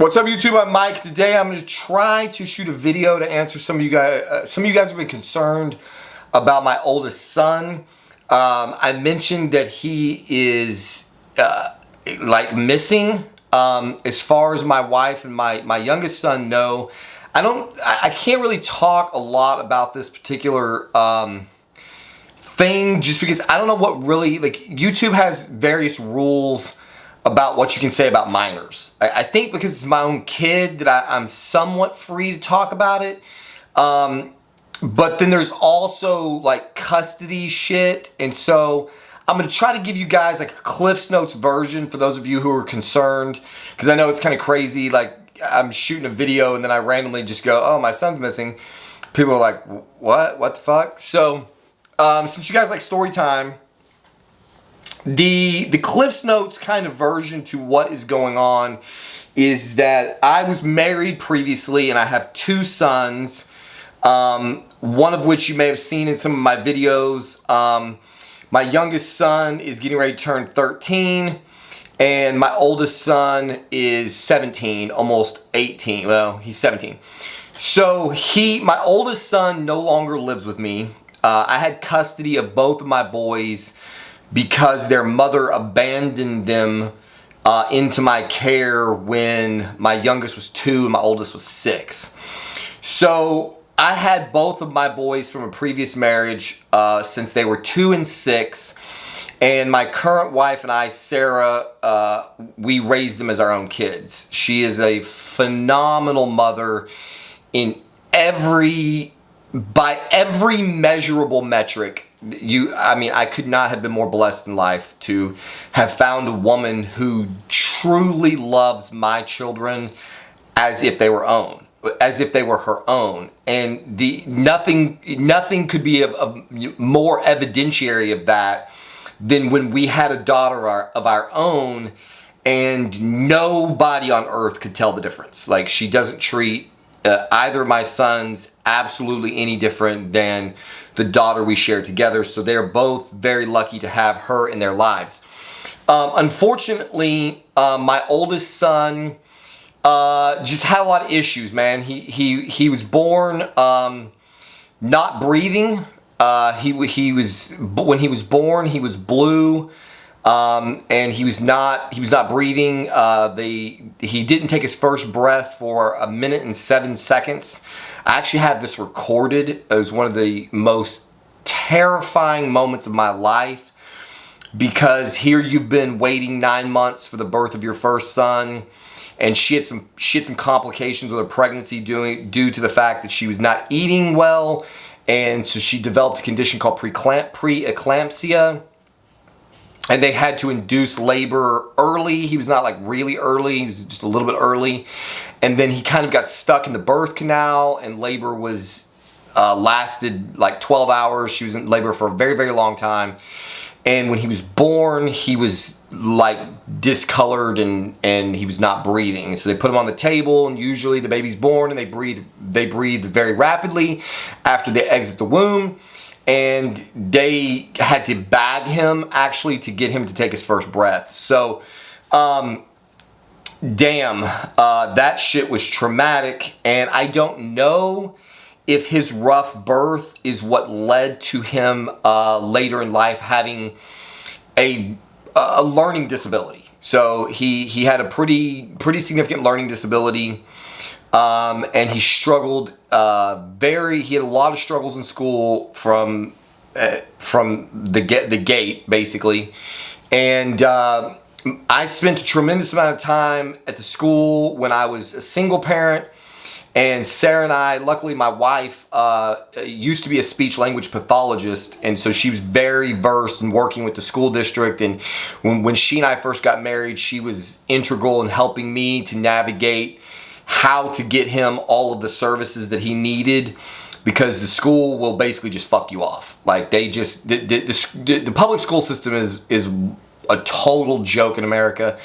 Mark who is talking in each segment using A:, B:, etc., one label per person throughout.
A: What's up, YouTube? I'm Mike. Today I'm going to try to shoot a video to answer some of you guys. Some of you guys have been concerned about my oldest son. I mentioned that he is like missing. As far as my wife and my youngest son know, I can't really talk a lot about this particular thing just because I don't know what really, like, YouTube has various rules about what you can say about minors. I think because it's my own kid that I'm somewhat free to talk about it. But then there's also like custody shit. And so I'm gonna try to give you guys like a Cliff's Notes version for those of you who are concerned. Because I know it's kind of crazy, like I'm shooting a video and then I randomly just go, oh, my son's missing. People are like, what the fuck? So since you guys like story time, the Cliff's Notes kind of version to what is going on is that I was married previously and I have two sons, one of which you may have seen in some of my videos. My youngest son is getting ready to turn 13 and my oldest son is 17, almost 18. Well, he's 17. So my oldest son no longer lives with me. I had custody of both of my boys because their mother abandoned them into my care when my youngest was 2 and my oldest was 6. So I had both of my boys from a previous marriage since they were 2 and 6. And my current wife and I, Sarah, we raised them as our own kids. She is a phenomenal mother by every measurable metric. I could not have been more blessed in life to have found a woman who truly loves my children as if they were her own. And nothing could be more evidentiary of that than when we had a daughter of our own, and nobody on earth could tell the difference. Like, she doesn't treat either of my sons absolutely any different than the daughter we share together. So they're both very lucky to have her in their lives. Unfortunately, my oldest son just had a lot of issues, man. He was born not breathing. When he was born, he was blue. And he was not breathing. He didn't take his first breath for 1 minute and 7 seconds. I actually had this recorded. It was one of the most terrifying moments of my life, because here you've been waiting 9 months for the birth of your first son, and she had some complications with her pregnancy due to the fact that she was not eating well, and so she developed a condition called preeclampsia. And they had to induce labor early. He was not like really early, he was just a little bit early. And then he kind of got stuck in the birth canal, and labor lasted like 12 hours. She was in labor for a very, very long time. And when he was born, he was like discolored and he was not breathing. So they put him on the table, and usually the baby's born and they breathe very rapidly after they exit the womb. And they had to bag him actually to get him to take his first breath. So, damn, that shit was traumatic. And I don't know if his rough birth is what led to him later in life having a learning disability. So he had a pretty significant learning disability. And he struggled he had a lot of struggles in school from the gate, basically. And I spent a tremendous amount of time at the school when I was a single parent. And Sarah and I, luckily my wife used to be a speech language pathologist, and so she was very versed in working with the school district. And when she and I first got married, she was integral in helping me to navigate how to get him all of the services that he needed, because the school will basically just fuck you off. Like, the public school system is a total joke in America.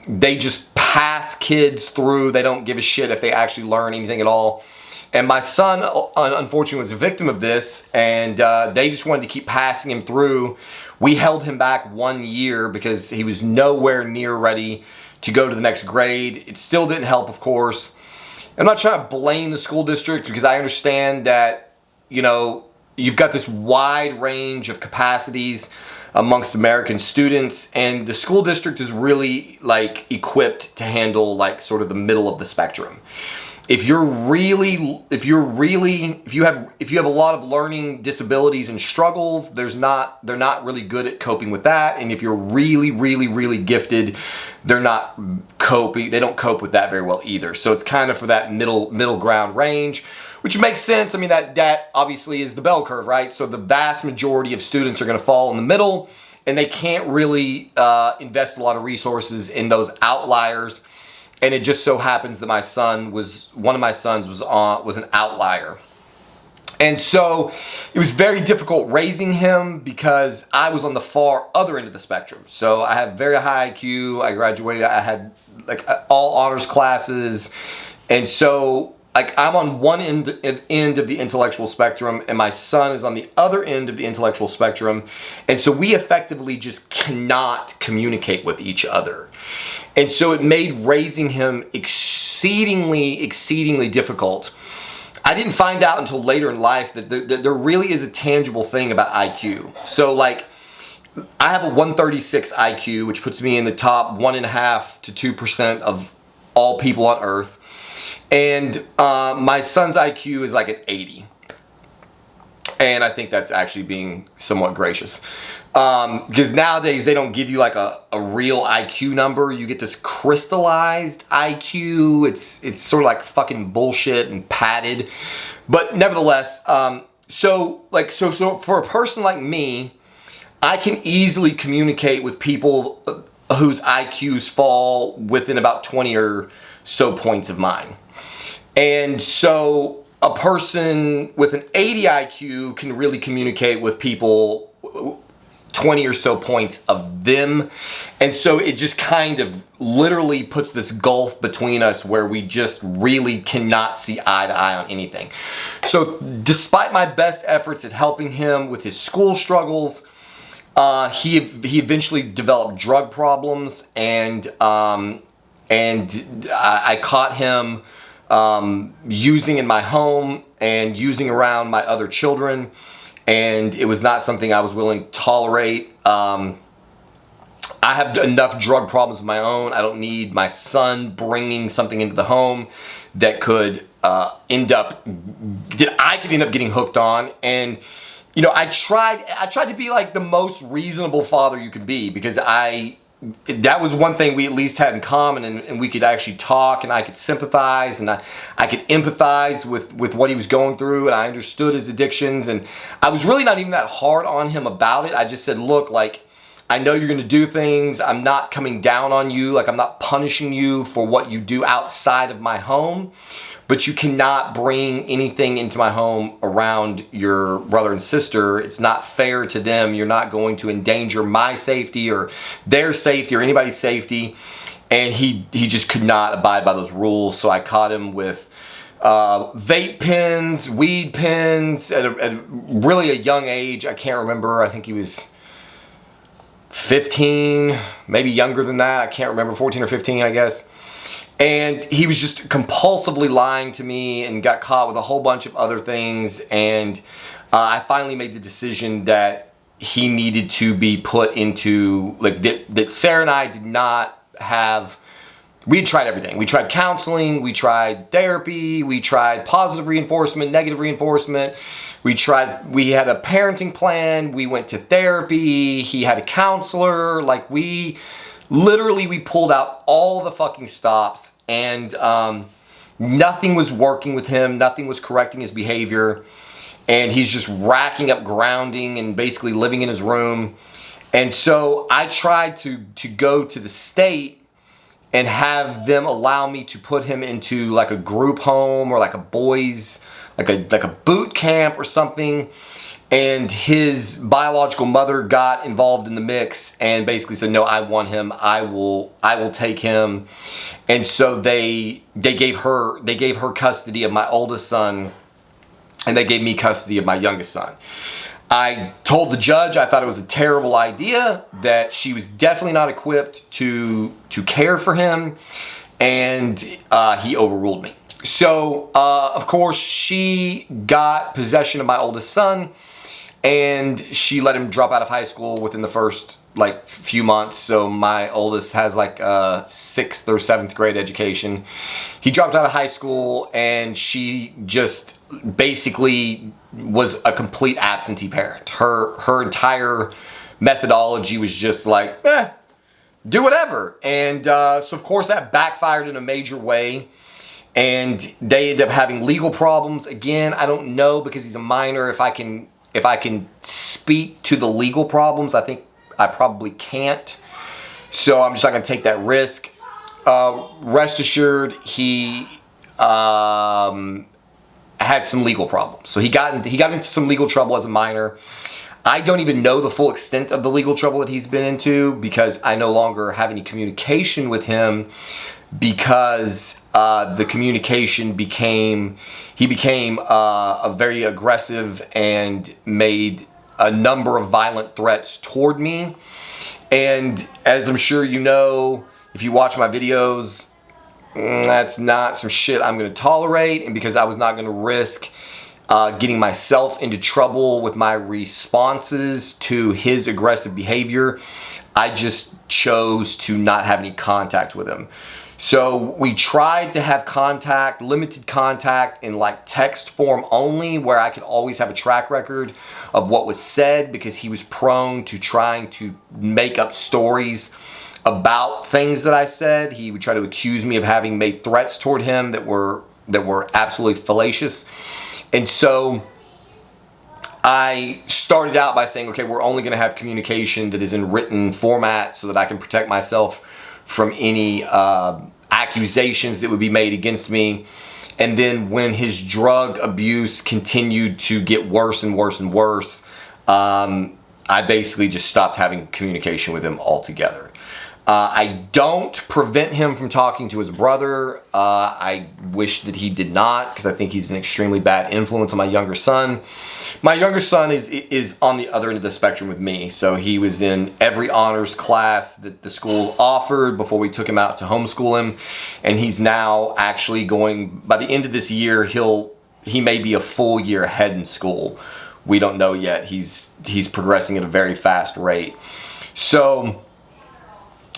A: They just pass kids through. They don't give a shit if they actually learn anything at all. And my son, unfortunately, was a victim of this, and they just wanted to keep passing him through. We held him back 1 year because he was nowhere near ready to go to the next grade. It still didn't help, of course. I'm not trying to blame the school district because I understand that, you know, you've got this wide range of capacities amongst American students, and the school district is really like equipped to handle like sort of the middle of the spectrum. If you have a lot of learning disabilities and struggles, they're not really good at coping with that. And if you're really gifted, they don't cope with that very well either. So it's kind of for that middle ground range, which makes sense. I mean, that obviously is the bell curve, right? So the vast majority of students are going to fall in the middle, and they can't really invest a lot of resources in those outliers. And it just so happens that one of my sons was an outlier. And so it was very difficult raising him because I was on the far other end of the spectrum. So I have very high IQ. I graduated, I had like all honors classes. And so like I'm on one end of the intellectual spectrum, and my son is on the other end of the intellectual spectrum. And so we effectively just cannot communicate with each other. And so it made raising him exceedingly difficult. I didn't find out until later in life that there really is a tangible thing about IQ. So like, I have a 136 IQ, which puts me in the top 1.5 to 2% of all people on Earth. And my son's IQ is like an 80. And I think that's actually being somewhat gracious. Because nowadays they don't give you like a real IQ number. You get this crystallized IQ. It's sort of like fucking bullshit and padded. But nevertheless, so for a person like me, I can easily communicate with people whose IQs fall within about 20 or so points of mine. And so a person with an 80 IQ can really communicate with people 20 or so points of them. And so it just kind of literally puts this gulf between us where we just really cannot see eye to eye on anything. So despite my best efforts at helping him with his school struggles, he eventually developed drug problems, and I caught him using in my home and using around my other children. And it was not something I was willing to tolerate. I have enough drug problems of my own. I don't need my son bringing something into the home that could I could end up getting hooked on. And you know, I tried to be like the most reasonable father you could be, because that was one thing we at least had in common, and we could actually talk, and I could sympathize, and I could empathize with what he was going through, and I understood his addictions, and I was really not even that hard on him about it. I just said, look, like, I know you're going to do things. I'm not coming down on you. Like, I'm not punishing you for what you do outside of my home, but you cannot bring anything into my home around your brother and sister. It's not fair to them. You're not going to endanger my safety or their safety or anybody's safety. And he just could not abide by those rules. So I caught him with vape pens, weed pens at really a young age. I can't remember. I think he was 15, maybe younger than that. I can't remember, 14 or 15, I guess. And he was just compulsively lying to me and got caught with a whole bunch of other things. And I finally made the decision that he needed to be put into, like, that Sarah and I did not have. We had tried everything. We tried counseling, we tried therapy, we tried positive reinforcement, negative reinforcement. We had a parenting plan, we went to therapy, he had a counselor. Like, we pulled out all the fucking stops, and nothing was working with him. Nothing was correcting his behavior. And he's just racking up grounding and basically living in his room. And so I tried to go to the state and have them allow me to put him into like a group home or like a boys, like a boot camp or something. And his biological mother got involved in the mix and basically said, no, I want him. I will take him. And so they gave her custody of my oldest son, and they gave me custody of my youngest son. I told the judge I thought it was a terrible idea, that she was definitely not equipped to care for him, and he overruled me. So, of course, she got possession of my oldest son, and she let him drop out of high school within the first few months. So my oldest has like a 6th or 7th grade education. He dropped out of high school, and she just basically was a complete absentee parent. Her entire methodology was just like, do whatever. And so of course that backfired in a major way. And they ended up having legal problems. Again, I don't know, because he's a minor, if I can speak to the legal problems. I think I probably can't. So I'm just not going to take that risk. Rest assured, he had some legal problems. So he got into some legal trouble as a minor. I don't even know the full extent of the legal trouble that he's been into, because I no longer have any communication with him, because the communication became a very aggressive and made a number of violent threats toward me. And as I'm sure you know, if you watch my videos, that's not some shit I'm going to tolerate. And because I was not going to risk getting myself into trouble with my responses to his aggressive behavior, I just chose to not have any contact with him. So we tried to have contact, limited contact, in text form only, where I could always have a track record of what was said, because he was prone to trying to make up stories about things that I said. He would try to accuse me of having made threats toward him that were absolutely fallacious. And so I started out by saying, okay, we're only going to have communication that is in written format, so that I can protect myself from any accusations that would be made against me. And then when his drug abuse continued to get worse and worse and worse, I basically just stopped having communication with him altogether. I don't prevent him from talking to his brother. I wish that he did not, because I think he's an extremely bad influence on my younger son. My younger son is on the other end of the spectrum with me. So he was in every honors class that the school offered before we took him out to homeschool him. And he's now actually going, by the end of this year, he may be a full year ahead in school. We don't know yet. He's progressing at a very fast rate. So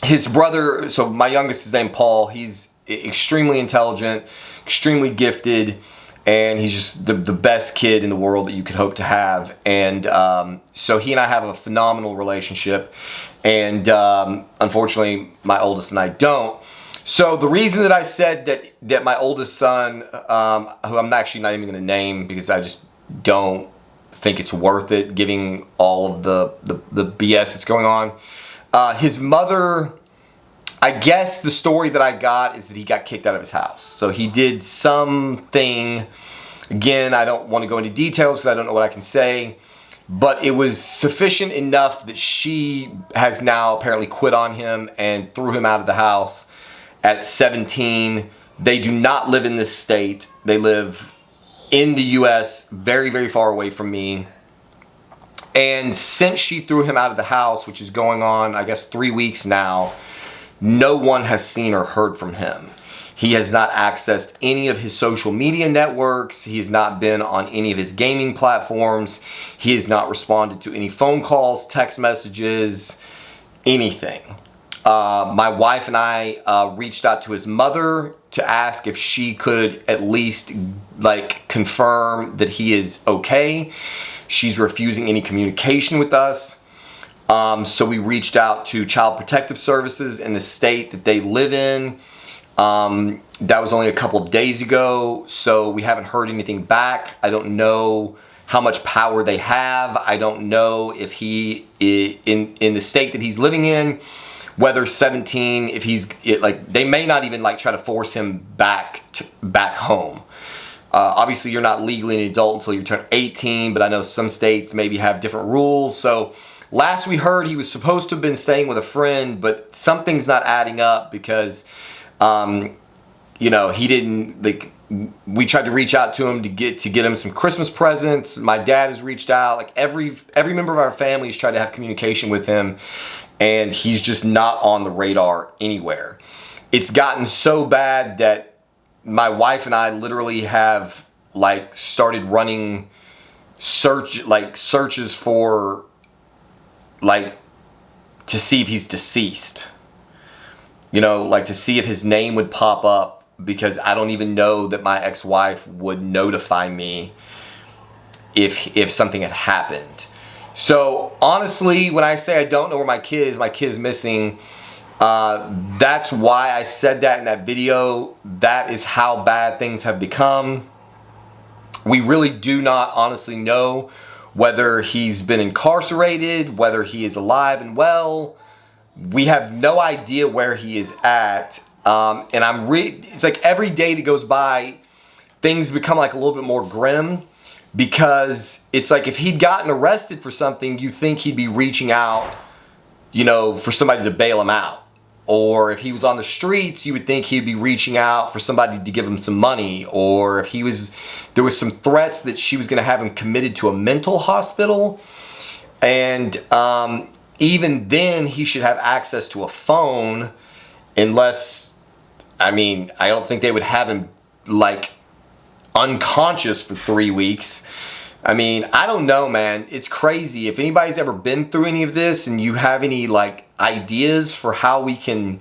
A: his brother, so my youngest is named Paul. He's extremely intelligent, extremely gifted, and he's just the best kid in the world that you could hope to have. And so he and I have a phenomenal relationship, and unfortunately my oldest and I don't. So the reason that I said that my oldest son, who I'm actually not even going to name, because I just don't think it's worth it, giving all of the BS that's going on. His mother, I guess the story that I got is that he got kicked out of his house. So he did something, again, I don't want to go into details because I don't know what I can say, but it was sufficient enough that she has now apparently quit on him and threw him out of the house at 17. They do not live in this state. They live in the US, very, very far away from me. And since she threw him out of the house, which is going on, I guess, 3 weeks now, no one has seen or heard from him. He has not accessed any of his social media networks. He has not been on any of his gaming platforms. He has not responded to any phone calls, text messages, anything. My wife and I reached out to his mother to ask if she could at least confirm that he is okay. She's refusing any communication with us. So we reached out to Child Protective Services in the state that they live in. That was only a couple of days ago, so we haven't heard anything back. I don't know how much power they have. I don't know if he, in the state that he's living in, whether 17, if he's, they may not even try to force him back home. Obviously, you're not legally an adult until you turn 18, but I know some states maybe have different rules. So last we heard, he was supposed to have been staying with a friend, but something's not adding up because, he didn't, we tried to reach out to him to get him some Christmas presents. My dad has reached out. Like every member of our family has tried to have communication with him, and he's just not on the radar anywhere. It's gotten so bad that my wife and I literally have like started running searches for like to see if he's deceased. You know, like to see if his name would pop up, because I don't even know that my ex-wife would notify me if something had happened. So honestly, when I say I don't know where my kid is missing, that's why I said that in that video. That is how bad things have become. We really do not honestly know whether he's been incarcerated, whether he is alive and well. We have no idea where he is at. And it's like every day that goes by, things become like a little bit more grim, because it's like if he'd gotten arrested for something, you think he'd be reaching out, you know, for somebody to bail him out. Or if he was on the streets, you would think he'd be reaching out for somebody to give him some money. Or if there was some threats that she was going to have him committed to a mental hospital. And even then, he should have access to a phone, unless, I mean, I don't think they would have him like unconscious for 3 weeks. I mean, I don't know, man. It's crazy. If anybody's ever been through any of this and you have any like ideas for how we can,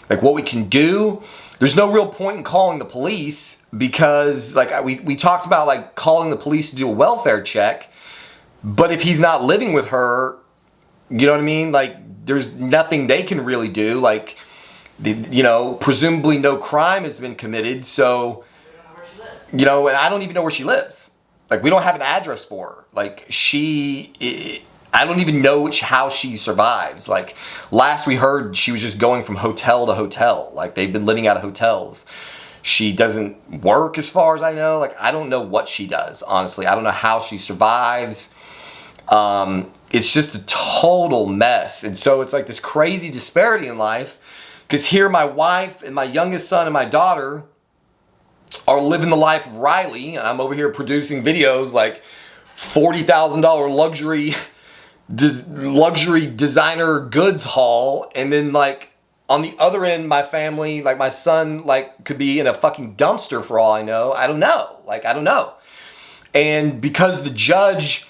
A: like what we can do, there's no real point in calling the police, because like we talked about like calling the police to do a welfare check. But if he's not living with her, you know what I mean? Like there's nothing they can really do. Like, you know, presumably no crime has been committed. So, you know, and I don't even know where she lives. Like, we don't have an address for her. Like, I don't even know how she survives. Like, last we heard, she was just going from hotel to hotel. Like, they've been living out of hotels. She doesn't work, as far as I know. Like, I don't know what she does, honestly. I don't know how she survives. It's just a total mess. And so it's like this crazy disparity in life. Because here my wife and my youngest son and my daughter are living the life of Riley, and I'm over here producing videos like $40,000 luxury designer goods haul, and then like on the other end, my family, like my son, like could be in a fucking dumpster for all I know. I don't know. Like, I don't know. And because the judge,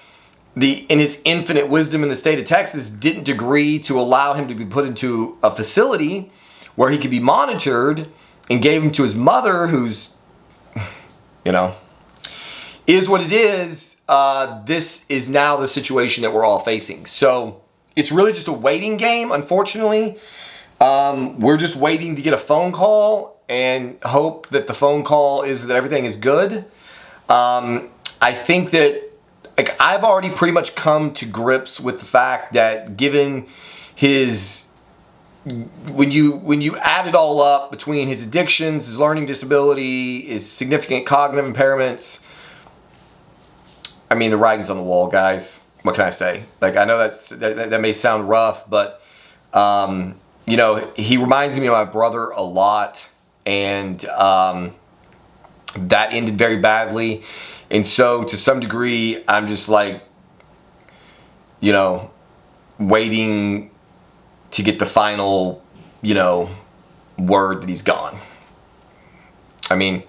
A: in his infinite wisdom in the state of Texas, didn't agree to allow him to be put into a facility where he could be monitored, and gave him to his mother, who's, you know, is what it is. This is now the situation that we're all facing. So it's really just a waiting game, unfortunately. We're just waiting to get a phone call and hope that the phone call is that everything is good. I think that, like, I've already pretty much come to grips with the fact that given his, when you add it all up between his addictions, his learning disability, his significant cognitive impairments, I mean, the writing's on the wall, guys. What can I say? Like, I know that may sound rough, but you know, he reminds me of my brother a lot, and that ended very badly. And so to some degree, I'm just like, you know, waiting to get the final, you know, word that he's gone. I mean,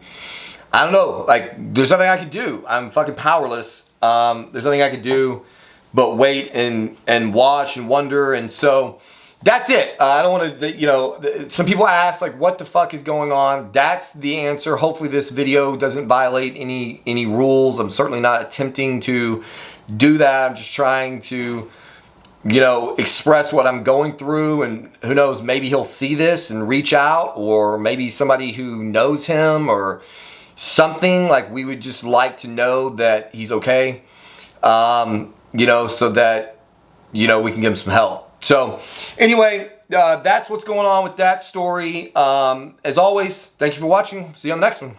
A: I don't know. Like, there's nothing I could do. I'm fucking powerless. There's nothing I could do but wait and watch and wonder. And so that's it. I don't want to, you know, some people ask, like, what the fuck is going on? That's the answer. Hopefully this video doesn't violate any rules. I'm certainly not attempting to do that. I'm just trying to, you know, express what I'm going through, and who knows, maybe he'll see this and reach out, or maybe somebody who knows him or something. Like, we would just like to know that he's okay, you know, so that, you know, we can give him some help. So anyway, that's what's going on with that story. As always, thank you for watching. See you on the next one.